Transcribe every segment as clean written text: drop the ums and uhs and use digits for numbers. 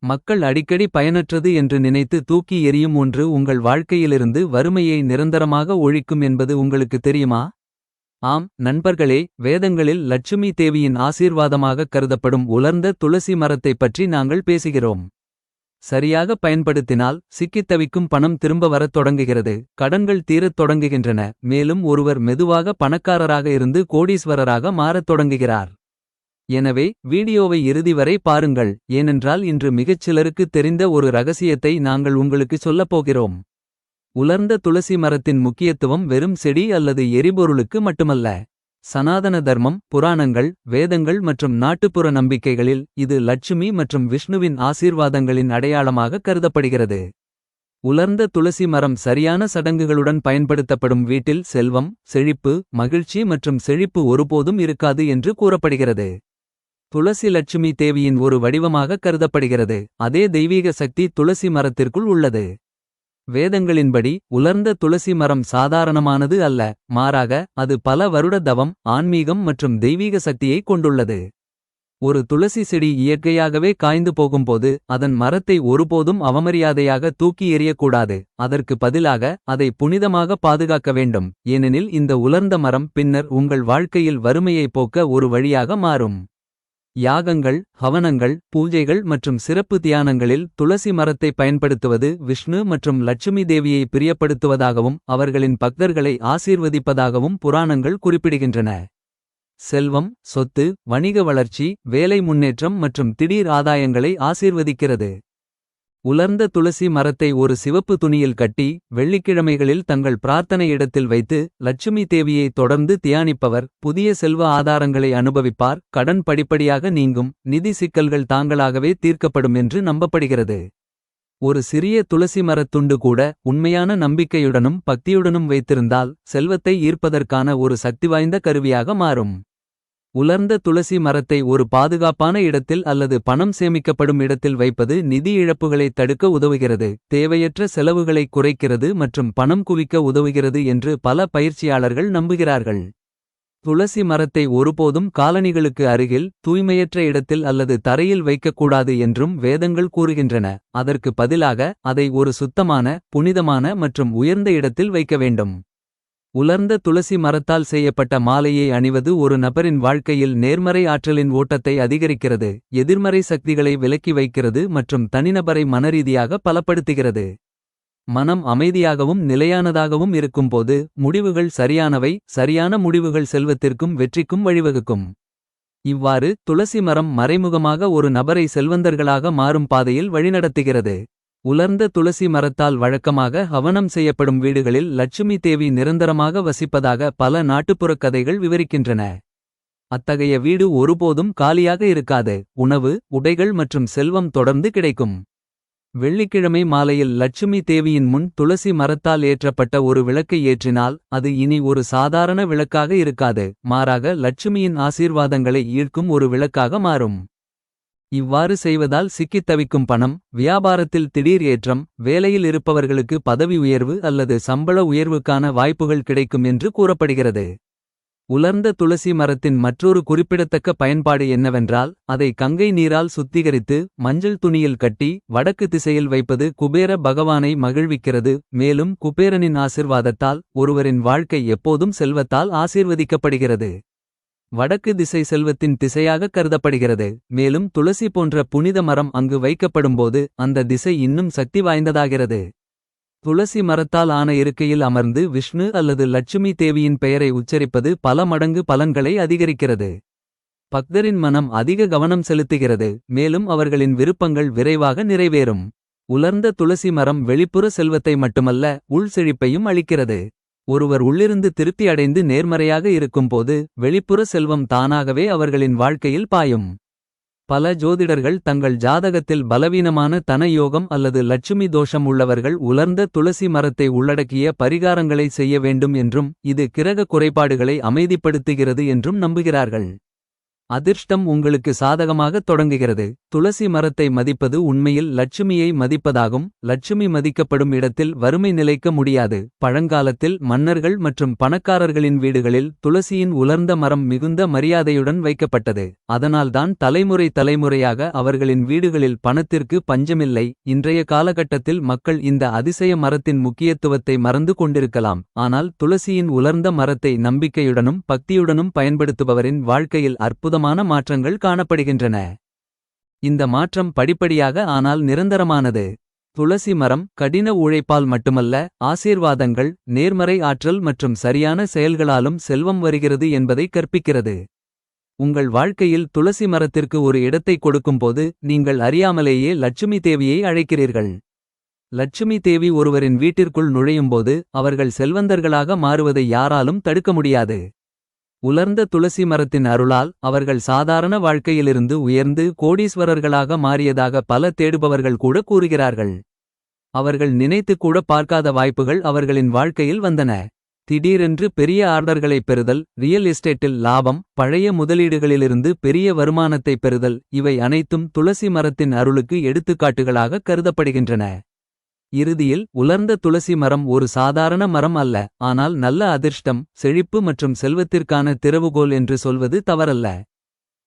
மக்கள் அடிக்கடி பயனற்றது என்று நினைத்து தூக்கி எறியும் ஒன்று உங்கள் வாழ்க்கையிலிருந்து வறுமையை நிரந்தரமாக ஒழிக்கும் என்பது உங்களுக்கு தெரியுமா? ஆம் நண்பர்களே, வேதங்களில் லட்சுமி தேவியின் ஆசீர்வாதமாக கருதப்படும் உலர்ந்த துளசி மரத்தைப் பற்றி நாங்கள் பேசுகிறோம். சரியாக பயன்படுத்தினால் சிக்கித் தவிக்கும் பணம் திரும்ப வரத் தொடங்குகிறது. கடன்கள் தீரத் தொடங்குகின்றன. மேலும் ஒருவர் மெதுவாக பணக்காரராக இருந்து கோடீஸ்வரராக மாறத் தொடங்குகிறார். எனவே வீடியோவை இறுதி வரை பாருங்கள். ஏனென்றால் இன்று மிகச் சிலருக்கு தெரிந்த ஒரு ரகசியத்தை நாங்கள் உங்களுக்கு சொல்லப் போகிறோம். உலர்ந்த துளசி மரத்தின் முக்கியத்துவம் வெறும் செடி அல்லது எரிபொருளுக்கு மட்டுமல்ல. சனாதன தர்மம், புராணங்கள், வேதங்கள் மற்றும் நாட்டுப்புற நம்பிக்கைகளில் இது லட்சுமி மற்றும் விஷ்ணுவின் ஆசீர்வாதங்களின் அடையாளமாக கருதப்படுகிறது. உலர்ந்த துளசி மரம் சரியான சடங்குகளுடன் பயன்படுத்தப்படும் வீட்டில் செல்வம், செழிப்பு, மகிழ்ச்சி மற்றும் செழிப்பு ஒருபோதும் இருக்காது என்று கூறப்படுகிறது. துளசி லட்சுமி தேவியின் ஒரு வடிவமாக கருதப்படுகிறது. அதே தெய்வீக சக்தி துளசி மரத்திற்குள் உள்ளது. வேதங்களின்படி உலர்ந்த துளசி மரம் சாதாரணமானது அல்ல. மாறாக அது பல வருட தவம், ஆன்மீகம் மற்றும் தெய்வீக சக்தியை கொண்டுள்ளது. ஒரு துளசி செடி இயற்கையாகவே காய்ந்து போகும்போது அதன் மரத்தை ஒருபோதும் அவமரியாதையாக தூக்கி எறியக்கூடாது. அதற்கு பதிலாக அதை புனிதமாக பாதுகாக்க வேண்டும். ஏனெனில் இந்த உலர்ந்த மரம் பின்னர் உங்கள் வாழ்க்கையில் வறுமையைப் போக்க ஒரு வழியாக மாறும். யாகங்கள், ஹவனங்கள், பூஜைகள் மற்றும் சிறப்பு தியானங்களில் துளசி மரத்தை பயன்படுத்துவது விஷ்ணு மற்றும் லட்சுமி தேவியை பிரியப்படுத்துவதாகவும் அவர்களின் பக்தர்களை ஆசீர்வதிப்பதாகவும் புராணங்கள் குறிப்பிடுகின்றன. செல்வம், சொத்து, வணிக வளர்ச்சி, வேலை முன்னேற்றம் மற்றும் திடீர் ஆதாயங்களை ஆசீர்வதிக்கிறது. உலர்ந்த துளசி மரத்தை ஒரு சிவப்பு துணியில் கட்டி வெள்ளிக்கிழமைகளில் தங்கள் பிரார்த்தனை இடத்தில் வைத்து லட்சுமி தேவியை தொடர்ந்து தியானிப்பவர் புதிய செல்வ ஆதாரங்களை அனுபவிப்பார். கடன் படிப்படியாக நீங்கும், நிதி சிக்கல்கள் தாங்களாகவே தீர்க்கப்படும் என்று நம்பப்படுகிறது. ஒரு சிறிய துளசி மரத்துண்டு கூட உண்மையான நம்பிக்கையுடனும் பக்தியுடனும் வைத்திருந்தால் செல்வத்தை ஈர்ப்பதற்கான ஒரு சக்திவாய்ந்த கருவியாக மாறும். உலர்ந்த துளசி மரத்தை ஒரு பாதுகாப்பான இடத்தில் அல்லது பணம் சேமிக்கப்படும் இடத்தில் வைப்பது நிதி இழப்புகளை தடுக்க உதவுகிறது. தேவையற்ற செலவுகளை குறைக்கிறது மற்றும் பணம் குவிக்க உதவுகிறது என்று பல பயிற்சியாளர்கள் நம்புகிறார்கள். துளசி மரத்தை ஒருபோதும் காலணிகளுக்கு அருகில், தூய்மையற்ற இடத்தில் அல்லது தரையில் வைக்கக்கூடாது என்றும் வேதங்கள் கூறுகின்றன. அதற்கு பதிலாக அதை ஒரு சுத்தமான, புனிதமான மற்றும் உயர்ந்த இடத்தில் வைக்க வேண்டும். உலர்ந்த துளசி மரத்தால் செய்யப்பட்ட மாலையை அணிவது ஒரு நபரின் வாழ்க்கையில் நேர்மறை ஆற்றலின் ஓட்டத்தை அதிகரிக்கிறது. எதிர்மறை சக்திகளை விலக்கி வைக்கிறது மற்றும் தனிநபரை மனரீதியாக பலப்படுத்துகிறது. மனம் அமைதியாகவும் நிலையானதாகவும் இருக்கும்போது முடிவுகள் சரியானவை. சரியான முடிவுகள் செல்வத்திற்கும் வெற்றிக்கும் வழிவகுக்கும். இவ்வாறு துளசி மரம் மறைமுகமாக ஒரு நபரை செல்வந்தர்களாக மாறும் பாதையில் வழிநடத்துகிறது. உலர்ந்த துளசி மரத்தால் வழக்கமாக ஹவனம் செய்யப்படும் வீடுகளில் லட்சுமி தேவி நிரந்தரமாக வசிப்பதாக பல நாட்டுப்புறக் கதைகள் விவரிக்கின்றன. அத்தகைய வீடு ஒருபோதும் காலியாக இருக்காது. உணவு, உடைகள் மற்றும் செல்வம் தொடர்ந்து கிடைக்கும். வெள்ளிக்கிழமை மாலையில் லட்சுமி தேவியின் முன் துளசி மரத்தால் ஏற்றப்பட்ட ஒரு விளக்கை ஏற்றினால் அது இனி ஒரு சாதாரண விளக்காக இருக்காது. மாறாக லட்சுமியின் ஆசீர்வாதங்களை ஈர்க்கும் ஒரு விளக்காக மாறும். இவ்வாறு செய்வதால் சிக்கித் தவிக்கும் பணம், வியாபாரத்தில் திடீர் ஏற்றம், வேலையில் இருப்பவர்களுக்கு பதவி உயர்வு அல்லது சம்பள உயர்வுக்கான வாய்ப்புகள் கிடைக்கும் என்று கூறப்படுகிறது. உலர்ந்த துளசி மரத்தின் மற்றொரு குறிப்பிடத்தக்க பயன்பாடு என்னவென்றால் அதை கங்கை நீரால் சுத்திகரித்து மஞ்சள் துணியில் கட்டி வடக்கு திசையில் வைப்பது குபேர பகவானை மகிழ்விக்கிறது. மேலும் குபேரனின் ஆசிர்வாதத்தால் ஒருவரின் வாழ்க்கை எப்போதும் செல்வத்தால் ஆசீர்வதிக்கப்படுகிறது. வடக்கு திசை செல்வத்தின் திசையாக கருதப்படுகிறது. மேலும் துளசி போன்ற புனித மரம் அங்கு வைக்கப்படும்போது அந்த திசை இன்னும் சக்தி வாய்ந்ததாகிறது. துளசி மரத்தால் ஆன இருக்கையில் அமர்ந்து விஷ்ணு அல்லது லட்சுமி தேவியின் பெயரை உச்சரிப்பது பல மடங்கு பலன்களை அதிகரிக்கிறது. பக்தரின் மனம் அதிக கவனம் செலுத்துகிறது. மேலும் அவர்களின் விருப்பங்கள் விரைவாக நிறைவேறும். உலர்ந்த துளசி மரம் வெளிப்புற செல்வத்தை மட்டுமல்ல, உள் செழிப்பையும் அளிக்கிறது. ஒருவர் உள்ளிருந்து திருப்தி அடைந்து நேர்மறையாக இருக்கும்போது வெளிப்புற செல்வம் தானாகவே அவர்களின் வாழ்க்கையில் பாயும். பல ஜோதிடர்கள் தங்கள் ஜாதகத்தில் பலவீனமான தன யோகம் அல்லது லட்சுமி தோஷம் உள்ளவர்கள் உலர்ந்த துளசி மரத்தை உள்ளடக்கிய பரிகாரங்களை செய்ய வேண்டும் என்றும் இது கிரக குறைபாடுகளை அமைதிப்படுத்துகிறது என்றும் நம்புகிறார்கள். அதிர்ஷ்டம் உங்களுக்கு சாதகமாகத் தொடங்குகிறது. துளசி மரத்தை மதிப்பது உண்மையில் லட்சுமியை மதிப்பதாகும். லட்சுமி மதிக்கப்படும் இடத்தில் வறுமை நிலைக்க முடியாது. பழங்காலத்தில் மன்னர்கள் மற்றும் பணக்காரர்களின் வீடுகளில் துளசியின் உலர்ந்த மரம் மிகுந்த மரியாதையுடன் வைக்கப்பட்டது. அதனால்தான் தலைமுறை தலைமுறையாக அவர்களின் வீடுகளில் பணத்திற்கு பஞ்சமில்லை. இன்றைய காலகட்டத்தில் மக்கள் இந்த அதிசய மரத்தின் முக்கியத்துவத்தை மறந்து கொண்டிருக்கலாம். ஆனால் துளசியின் உலர்ந்த மரத்தை நம்பிக்கையுடனும் பக்தியுடனும் பயன்படுத்துபவரின் வாழ்க்கையில் அற்புதமான மாற்றங்கள் காணப்படுகின்றன. இந்த மாற்றம் படிப்படியாக ஆனால் நிரந்தரமானது. துளசி மரம் கடின உழைப்பால் மட்டுமல்ல, ஆசீர்வாதங்கள், நேர்மறை ஆற்றல் மற்றும் சரியான செயல்களாலும் செல்வம் வருகிறது என்பதை கற்பிக்கிறது. உங்கள் வாழ்க்கையில் துளசி மரத்திற்கு ஒரு இடத்தை கொடுக்கும்போது நீங்கள் அறியாமலேயே லட்சுமி தேவியை அழைக்கிறீர்கள். லட்சுமி தேவி ஒருவரின் வீட்டிற்குள் நுழையும்போது அவர்கள் செல்வந்தர்களாக மாறுவதை யாராலும் தடுக்க முடியாது. உலர்ந்த துளசி மரத்தின் அருளால் அவர்கள் சாதாரண வாழ்க்கையிலிருந்து உயர்ந்து கோடீஸ்வரர்களாக மாறியதாக பல தேடுபவர்கள் கூட கூறுகிறார்கள். அவர்கள் நினைத்து கூட பார்க்காத வாய்ப்புகள் அவர்களின் வாழ்க்கையில் வந்தன. திடீரென்று பெரிய ஆர்டர்களைப் பெறுதல், ரியல் எஸ்டேட்டில் லாபம், பழைய முதலீடுகளிலிருந்து பெரிய வருமானத்தை பெறுதல், இவை அனைத்தும் துளசி மரத்தின் அருளுக்கு எடுத்துக்காட்டுகளாக கருதப்படுகின்றன. இறுதியில் உலர்ந்த துளசி மரம் ஒரு சாதாரண மரம் அல்ல, ஆனால் நல்ல அதிர்ஷ்டம், செழிப்பு மற்றும் செல்வத்திற்கான திறவுகோல் என்று சொல்வது தவறல்ல.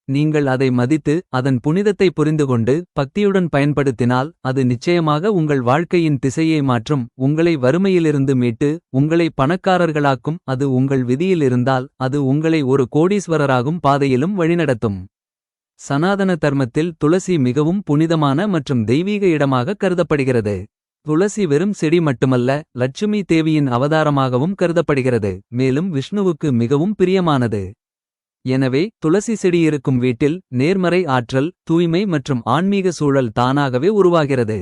நீங்கள் அதை மதித்து அதன் புனிதத்தை புரிந்துகொண்டு பக்தியுடன் பயன்படுத்தினால் அது நிச்சயமாக உங்கள் வாழ்க்கையின் திசையை மாற்றும். உங்களை வறுமையிலிருந்து மீட்டு உங்களை பணக்காரர்களாக்கும். அது உங்கள் விதியில் இருந்தால் அது உங்களை ஒரு கோடீஸ்வரராகும் பாதையிலும் வழிநடத்தும். சனாதன தர்மத்தில் துளசி மிகவும் புனிதமான மற்றும் தெய்வீக இடமாக கருதப்படுகிறது. துளசி வெறும் செடி மட்டுமல்ல, லட்சுமி தேவியின் அவதாரமாகவும் கருதப்படுகிறது. மேலும் விஷ்ணுவுக்கு மிகவும் பிரியமானது. எனவே துளசி செடி இருக்கும் வீட்டில் நேர்மறை ஆற்றல், தூய்மை மற்றும் ஆன்மீக சூழல் தானாகவே உருவாகிறது.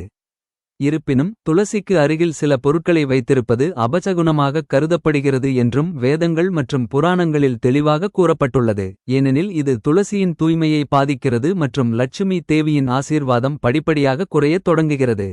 இருப்பினும் துளசிக்கு அருகில் சில பொருட்களை வைத்திருப்பது அபசகுனமாகக் கருதப்படுகிறது என்றும் வேதங்கள் மற்றும் புராணங்களில் தெளிவாக கூறப்பட்டுள்ளது. ஏனெனில் இது துளசியின் தூய்மையை பாதிக்கிறது மற்றும் லட்சுமி தேவியின் ஆசீர்வாதம் படிப்படியாக குறையத் தொடங்குகிறது.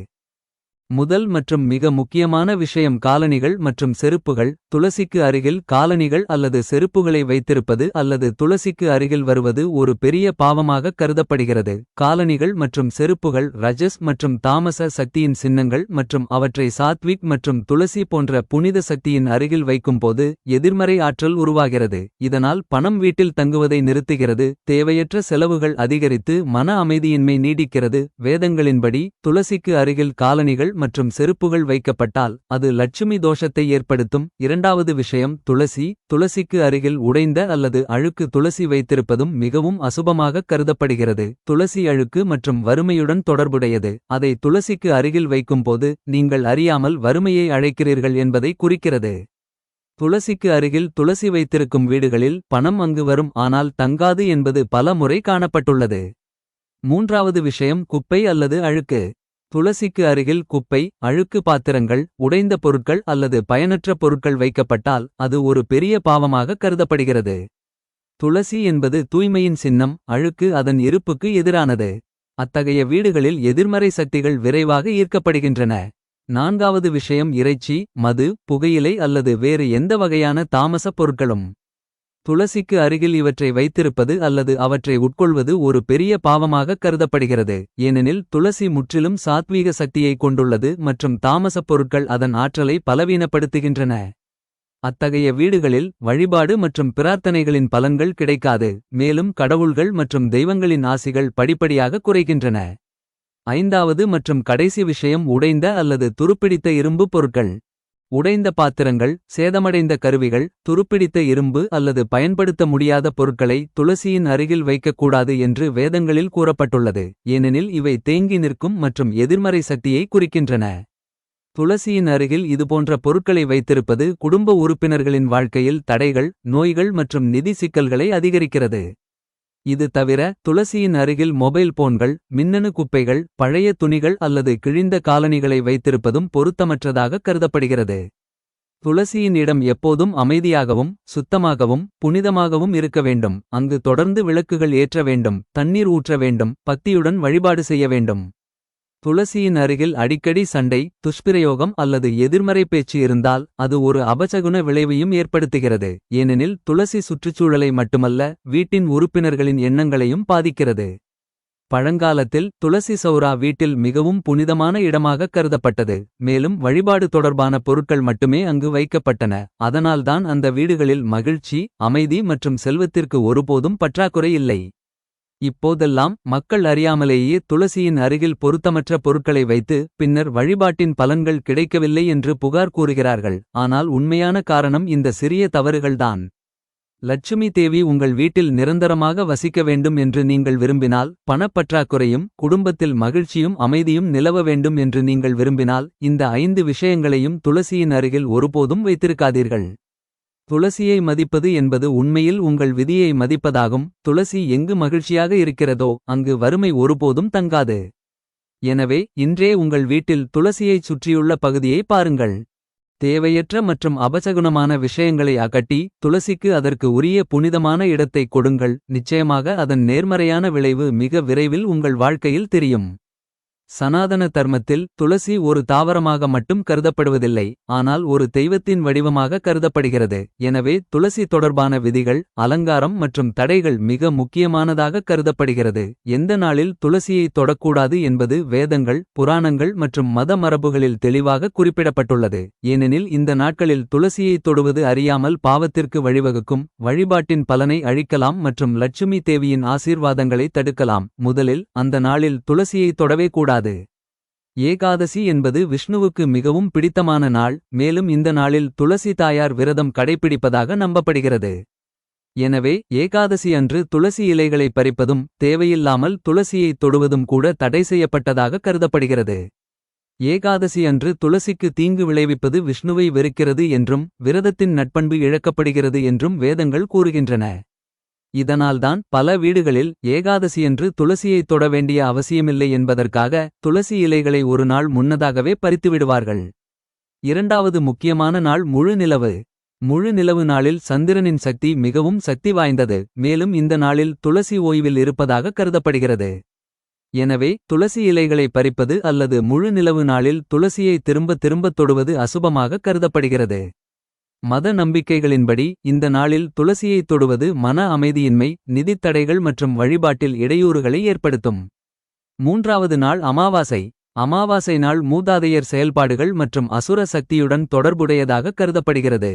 முதல் மற்றும் மிக முக்கியமான விஷயம் காலணிகள் மற்றும் செருப்புகள். துளசிக்கு அருகில் காலணிகள் அல்லது செருப்புகளை வைத்திருப்பது அல்லது துளசிக்கு அருகில் வருவது ஒரு பெரிய பாவமாக கருதப்படுகிறது. காலணிகள் மற்றும் செருப்புகள் ரஜஸ் மற்றும் தாமச சக்தியின் சின்னங்கள் மற்றும் அவற்றை சாத்விக் மற்றும் துளசி போன்ற புனித சக்தியின் அருகில் வைக்கும்போது எதிர்மறை ஆற்றல் உருவாகிறது. இதனால் பணம் வீட்டில் தங்குவதை நிறுத்துகிறது, தேவையற்ற செலவுகள் அதிகரித்து மன அமைதியின்மை நீடிக்கிறது. வேதங்களின்படி துளசிக்கு அருகில் காலணிகள் மற்றும் செருப்புகள் வைக்கப்பட்டால் அது லட்சுமி தோஷத்தை ஏற்படுத்தும். இரண்டாவது விஷயம் துளசிக்கு அருகில் உடைந்த அல்லது அழுக்கு துளசி வைத்திருப்பதும் மிகவும் அசுபமாக கருதப்படுகிறது. துளசி அழுக்கு மற்றும் வறுமையுடன் தொடர்புடையது. அதை துளசிக்கு அருகில் வைக்கும்போது நீங்கள் அறியாமல் வறுமையை அழைக்கிறீர்கள் என்பதை குறிக்கிறது. துளசிக்கு அருகில் துளசி வைத்திருக்கும் வீடுகளில் பணம் அங்கு வரும், ஆனால் தங்காது என்பது பல முறை காணப்பட்டுள்ளது. மூன்றாவது விஷயம் குப்பை அல்லது அழுக்கு. துளசிக்கு அருகில் குப்பை, அழுக்கு பாத்திரங்கள், உடைந்த பொருட்கள் அல்லது பயனற்ற பொருட்கள் வைக்கப்பட்டால் அது ஒரு பெரிய பாவமாக கருதப்படுகிறது. துளசி என்பது தூய்மையின் சின்னம், அழுக்கு அதன் இருப்புக்கு எதிரானது. அத்தகைய வீடுகளில் எதிர்மறை சக்திகள் விரைவாக ஈர்க்கப்படுகின்றன. நான்காவது விஷயம் இறைச்சி, மது, புகையிலை அல்லது வேறு எந்த வகையான தாமச பொருட்களும். துளசிக்கு அருகில் இவற்றை வைத்திருப்பது அல்லது அவற்றை உட்கொள்வது ஒரு பெரிய பாவமாக கருதப்படுகிறது. ஏனெனில் துளசி முற்றிலும் சாத்வீக சக்தியை கொண்டுள்ளது மற்றும் தாமசப் பொருட்கள் அதன் ஆற்றலை பலவீனப்படுத்துகின்றன. அத்தகைய வீடுகளில் வழிபாடு மற்றும் பிரார்த்தனைகளின் பலன்கள் கிடைக்காது, மேலும் கடவுள்கள் மற்றும் தெய்வங்களின் ஆசிகள் படிப்படியாக குறைகின்றன. ஐந்தாவது மற்றும் கடைசி விஷயம் உடைந்த அல்லது துருப்பிடித்த இரும்பு பொருட்கள். உடைந்த பாத்திரங்கள், சேதமடைந்த கருவிகள், துருப்பிடித்த இரும்பு அல்லது பயன்படுத்த முடியாத பொருட்களை துளசியின் அருகில் வைக்கக்கூடாது என்று வேதங்களில் கூறப்பட்டுள்ளது. ஏனெனில் இவை தேங்கி நிற்கும் மற்றும் எதிர்மறை சக்தியை குறிக்கின்றன. துளசியின் அருகில் இதுபோன்ற பொருட்களை வைத்திருப்பது குடும்ப உறுப்பினர்களின் வாழ்க்கையில் தடைகள், நோய்கள் மற்றும் நிதி சிக்கல்களை அதிகரிக்கிறது. இது தவிர துளசியின் அருகில் மொபைல் போன்கள், மின்னணு குப்பைகள், பழைய துணிகள் அல்லது கிழிந்த காலணிகளை வைத்திருப்பதும் பொருத்தமற்றதாக கருதப்படுகிறது. துளசியின் இடம் எப்போதும் அமைதியாகவும் சுத்தமாகவும் புனிதமாகவும் இருக்க வேண்டும். அங்கு தொடர்ந்து விளக்குகள் ஏற்ற வேண்டும், தண்ணீர் ஊற்ற வேண்டும், பக்தியுடன் வழிபாடு செய்ய வேண்டும். துளசியின் அருகில் அடிக்கடி சண்டை, துஷ்பிரயோகம் அல்லது எதிர்மறை பேச்சு இருந்தால் அது ஒரு அபசகுன விளைவையும் ஏற்படுத்துகிறது. ஏனெனில் துளசி சுற்றுச்சூழலை மட்டுமல்ல, வீட்டின் உறுப்பினர்களின் எண்ணங்களையும் பாதிக்கிறது. பழங்காலத்தில் துளசி சௌரா வீட்டில் மிகவும் புனிதமான இடமாக கருதப்பட்டது. மேலும் வழிபாடு தொடர்பான பொருட்கள் மட்டுமே அங்கு வைக்கப்பட்டன. அதனால்தான் அந்த வீடுகளில் மகிழ்ச்சி, அமைதி மற்றும் செல்வத்திற்கு ஒருபோதும் பற்றாக்குறை இல்லை. இப்போதெல்லாம் மக்கள் அறியாமலேயே துளசியின் அருகில் பொருத்தமற்ற பொருட்களை வைத்து பின்னர் வழிபாட்டின் பலன்கள் கிடைக்கவில்லை என்று புகார் கூறுகிறார்கள். ஆனால் உண்மையான காரணம் இந்த சிறிய தவறுகள்தான். லட்சுமி தேவி உங்கள் வீட்டில் நிரந்தரமாக வசிக்க வேண்டும் என்று நீங்கள் விரும்பினால், பணப்பற்றாக்குறையும் குடும்பத்தில் மகிழ்ச்சியும் அமைதியும் நிலவ வேண்டும் என்று நீங்கள் விரும்பினால், இந்த 5 விஷயங்களையும் துளசியின் அருகில் ஒருபோதும் வைத்திருக்காதீர்கள். துளசியை மதிப்பது என்பது உண்மையில் உங்கள் விதியை மதிப்பதாகும். துளசி எங்கு மகிழ்ச்சியாக இருக்கிறதோ அங்கு வறுமை ஒருபோதும் தங்காது. எனவே இன்றே உங்கள் வீட்டில் துளசியைச் சுற்றியுள்ள பகுதியை பாருங்கள். தேவையற்ற மற்றும் அபசகுனமான விஷயங்களை அகற்றி துளசிக்கு அதற்கு உரிய புனிதமான இடத்தை கொடுங்கள். நிச்சயமாக அதன் நேர்மறையான விளைவு மிக விரைவில் உங்கள் வாழ்க்கையில் தெரியும். சனாதன தர்மத்தில் துளசி ஒரு தாவரமாக மட்டும் கருதப்படுவதில்லை, ஆனால் ஒரு தெய்வத்தின் வடிவமாக கருதப்படுகிறது. எனவே துளசி தொடர்பான விதிகள், அலங்காரம் மற்றும் தடைகள் மிக முக்கியமானதாக கருதப்படுகிறது. எந்த நாளில் துளசியை தொடக்கூடாது என்பது வேதங்கள், புராணங்கள் மற்றும் மத மரபுகளில் தெளிவாக குறிப்பிடப்பட்டுள்ளது. ஏனெனில் இந்த நாட்களில் துளசியை தொடுவது அறியாமல் பாவத்திற்கு வழிவகுக்கும், வழிபாட்டின் பலனை அழிக்கலாம் மற்றும் லட்சுமி தேவியின் ஆசீர்வாதங்களை தடுக்கலாம். முதலில் அந்த நாளில் துளசியை தொடவே கூடாது. ஏகாதசி என்பது விஷ்ணுவுக்கு மிகவும் பிடித்தமான நாள். மேலும் இந்த நாளில் துளசி தாயார் விரதம் கடைப்பிடிப்பதாக நம்பப்படுகிறது. எனவே ஏகாதசி அன்று துளசி இலைகளை பறிப்பதும் தேவையில்லாமல் துளசியை தொடுவதும் கூட தடை செய்யப்பட்டதாக கருதப்படுகிறது. ஏகாதசி அன்று துளசிக்கு தீங்கு விளைவிப்பது விஷ்ணுவை வெறுக்கிறது என்றும் விரதத்தின் நட்பண்பு இழக்கப்படுகிறது என்றும் வேதங்கள் கூறுகின்றன. இதனால்தான் பல வீடுகளில் ஏகாதசியன்று துளசியை தொட வேண்டிய அவசியமில்லை என்பதற்காக துளசி இலைகளை ஒரு நாள் முன்னதாகவே பறித்துவிடுவார்கள். இரண்டாவது முக்கியமான நாள் முழு நிலவு. முழு நிலவு நாளில் சந்திரனின் சக்தி மிகவும் சக்தி வாய்ந்தது. மேலும் இந்த நாளில் துளசி ஓய்வில் இருப்பதாக கருதப்படுகிறது. எனவே துளசி இலைகளை பறிப்பது அல்லது முழு நிலவு நாளில் துளசியை திரும்ப திரும்ப தொடுவது அசுபமாக கருதப்படுகிறது. மத நம்பிக்கைகளின்படி இந்த நாளில் துளசியை தொடுவது மன அமைதியின்மை, நிதித் தடைகள் மற்றும் வழிபாட்டில் இடையூறுகளை ஏற்படுத்தும். மூன்றாவது நாள் அமாவாசை. அமாவாசை நாள் மூதாதையர் செயல்பாடுகள் மற்றும் அசுர சக்தியுடன் தொடர்புடையதாக கருதப்படுகிறது.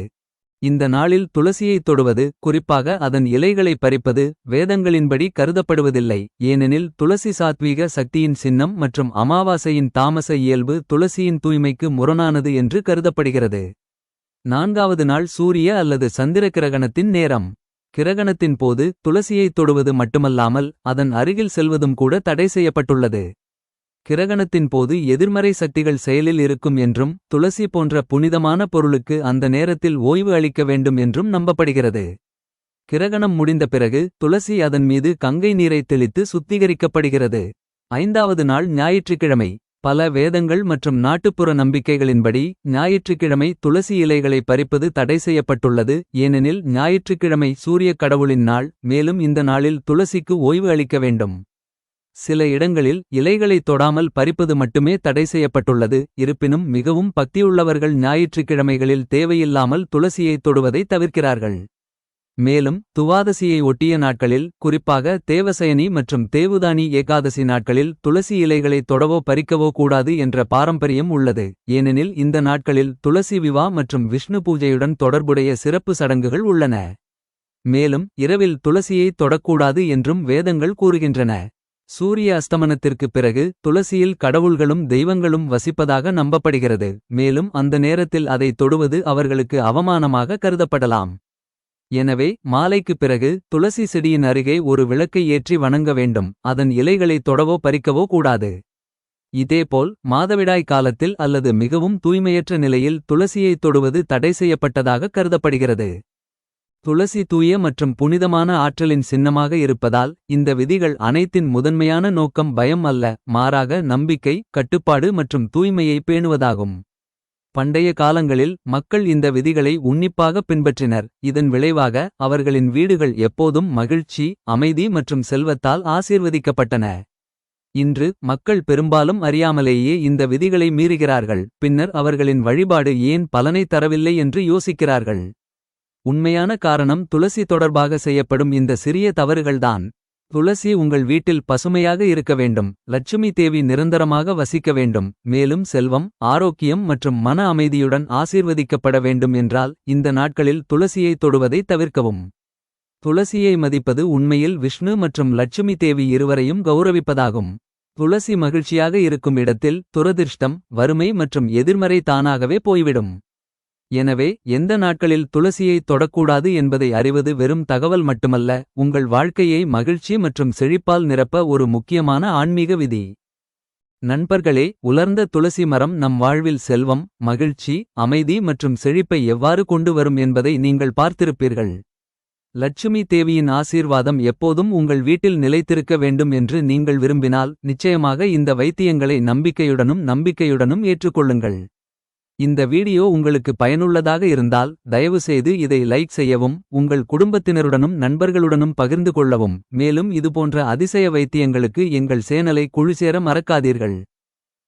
இந்த நாளில் துளசியை தொடுவது, குறிப்பாக அதன் இலைகளை பறிப்பது, வேதங்களின்படி கருதப்படுவதில்லை. ஏனெனில் துளசி சாத்வீக சக்தியின் சின்னம் மற்றும் அமாவாசையின் தாமச இயல்பு துளசியின் தூய்மைக்கு முரணானது என்று கருதப்படுகிறது. நான்காவது நாள் சூரிய அல்லது சந்திர கிரகணத்தின் நேரம். கிரகணத்தின் போது துளசியை தொடுவது மட்டுமல்லாமல் அதன் அருகில் செல்வதும் கூட தடை செய்யப்பட்டுள்ளது. கிரகணத்தின் போது எதிர்மறை சக்திகள் செயலில் இருக்கும் என்றும் துளசி போன்ற புனிதமான பொருளுக்கு அந்த நேரத்தில் ஓய்வு அளிக்க வேண்டும் என்றும் நம்பப்படுகிறது. கிரகணம் முடிந்த பிறகு துளசி அதன் மீது கங்கை நீரை தெளித்து சுத்திகரிக்கப்படுகிறது. ஐந்தாவது நாள் ஞாயிற்றுக்கிழமை. பல வேதங்கள் மற்றும் நாட்டுப்புற நம்பிக்கைகளின்படி ஞாயிற்றுக்கிழமை துளசி இலைகளை பறிப்பது தடை செய்யப்பட்டுள்ளது. ஏனெனில் ஞாயிற்றுக்கிழமை சூரிய கடவுளின் நாள். மேலும் இந்த நாளில் துளசிக்கு ஓய்வு அளிக்க வேண்டும். சில இடங்களில் இலைகளை தொடாமல் பறிப்பது மட்டுமே தடை செய்யப்பட்டுள்ளது. இருப்பினும் மிகவும் பக்தியுள்ளவர்கள் ஞாயிற்றுக்கிழமைகளில் தேவையில்லாமல் துளசியை தொடுவதை தவிர்க்கிறார்கள். மேலும் துவாதசியை ஒட்டிய நாட்களில், குறிப்பாக தேவசயனி மற்றும் தேவுதானி ஏகாதசி நாட்களில் துளசி இலைகளை தொடவோ பறிக்கவோ கூடாது என்ற பாரம்பரியம் உள்ளது. ஏனெனில் இந்த நாட்களில் துளசி விவா மற்றும் விஷ்ணு பூஜையுடன் தொடர்புடைய சிறப்பு சடங்குகள் உள்ளன. மேலும் இரவில் துளசியை தொடக்கூடாது என்றும் வேதங்கள் கூறுகின்றன. சூரிய அஸ்தமனத்திற்குப் பிறகு துளசியில் கடவுள்களும் தெய்வங்களும் வசிப்பதாக நம்பப்படுகிறது. மேலும் அந்த நேரத்தில் அதை தொடுவது அவர்களுக்கு அவமானமாக கருதப்படலாம். எனவே மாலைக்குப் பிறகு துளசி செடியின் அருகே ஒரு விளக்கை ஏற்றி வணங்க வேண்டும். அதன் இலைகளை தொடவோ பறிக்கவோ கூடாது. இதேபோல் மாதவிடாய் காலத்தில் அல்லது மிகவும் தூய்மையற்ற நிலையில் துளசியை தொடுவது தடை செய்யப்பட்டதாக கருதப்படுகிறது. துளசி தூய மற்றும் புனிதமான ஆற்றலின் சின்னமாக இருப்பதால் இந்த விதிகள் அனைத்தின் முதன்மையான நோக்கம் பயம் அல்ல, மாறாக நம்பிக்கை, கட்டுப்பாடு மற்றும் தூய்மையை பேணுவதாகும். பண்டைய காலங்களில் மக்கள் இந்த விதிகளை உன்னிப்பாக பின்பற்றினர். இதன் விளைவாக அவர்களின் வீடுகள் எப்போதும் மகிழ்ச்சி, அமைதி மற்றும் செல்வத்தால் ஆசீர்வதிக்கப்பட்டன. இன்று மக்கள் பெரும்பாலும் அறியாமலேயே இந்த விதிகளை மீறுகிறார்கள். பின்னர் அவர்களின் வழிபாடு ஏன் பலனை தரவில்லை என்று யோசிக்கிறார்கள். உண்மையான காரணம் துளசி தொடர்பாக செய்யப்படும் இந்த சிறிய தவறுகள்தான். துளசி உங்கள் வீட்டில் பசுமையாக இருக்க வேண்டும். லட்சுமி தேவி நிரந்தரமாக வசிக்க வேண்டும். மேலும் செல்வம், ஆரோக்கியம் மற்றும் மன அமைதியுடன் ஆசீர்வதிக்கப்பட வேண்டும் என்றால் இந்த நாட்களில் துளசியை தொடுவதை தவிர்க்கவும். துளசியை மதிப்பது உண்மையில் விஷ்ணு மற்றும் லட்சுமி தேவி இருவரையும் கௌரவிப்பதாகும். துளசி மகிழ்ச்சியாக இருக்கும் இடத்தில் துரதிர்ஷ்டம், வறுமை மற்றும் எதிர்மறை தானாகவே போய்விடும். எனவே எந்த நாட்களில் துளசியை தொடக்கூடாது என்பதை அறிவது வெறும் தகவல் மட்டுமல்ல, உங்கள் வாழ்க்கையை மகிழ்ச்சி மற்றும் செழிப்பால் நிரப்ப ஒரு முக்கியமான ஆன்மீக விதி. நண்பர்களே, உலர்ந்த துளசி மரம் நம் வாழ்வில் செல்வம், மகிழ்ச்சி, அமைதி மற்றும் செழிப்பை எவ்வாறு கொண்டு வரும் என்பதை நீங்கள் பார்த்திருப்பீர்கள். லட்சுமி தேவியின் ஆசீர்வாதம் எப்போதும் உங்கள் வீட்டில் நிலைத்திருக்க வேண்டும் என்று நீங்கள் விரும்பினால் நிச்சயமாக இந்த வைத்தியங்களை நம்பிக்கையுடனும் ஏற்றுக்கொள்ளுங்கள். இந்த வீடியோ உங்களுக்கு பயனுள்ளதாக இருந்தால் தயவுசெய்து இதை லைக் செய்யவும். உங்கள் குடும்பத்தினருடனும் நண்பர்களுடனும் பகிர்ந்து கொள்ளவும். மேலும் இதுபோன்ற அதிசய வைத்தியங்களுக்கு எங்கள் சேனலை குழுசேர மறக்காதீர்கள்.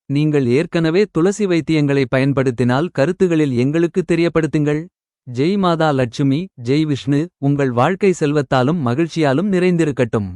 நீங்கள் ஏற்கனவே துளசி வைத்தியங்களை பயன்படுத்தினால் கருத்துகளில் எங்களுக்கு தெரியப்படுத்துங்கள். ஜெய் மாதா லட்சுமி, ஜெய் விஷ்ணு. உங்கள் வாழ்க்கை செல்வத்தாலும் மகிழ்ச்சியாலும் நிறைந்திருக்கட்டும்.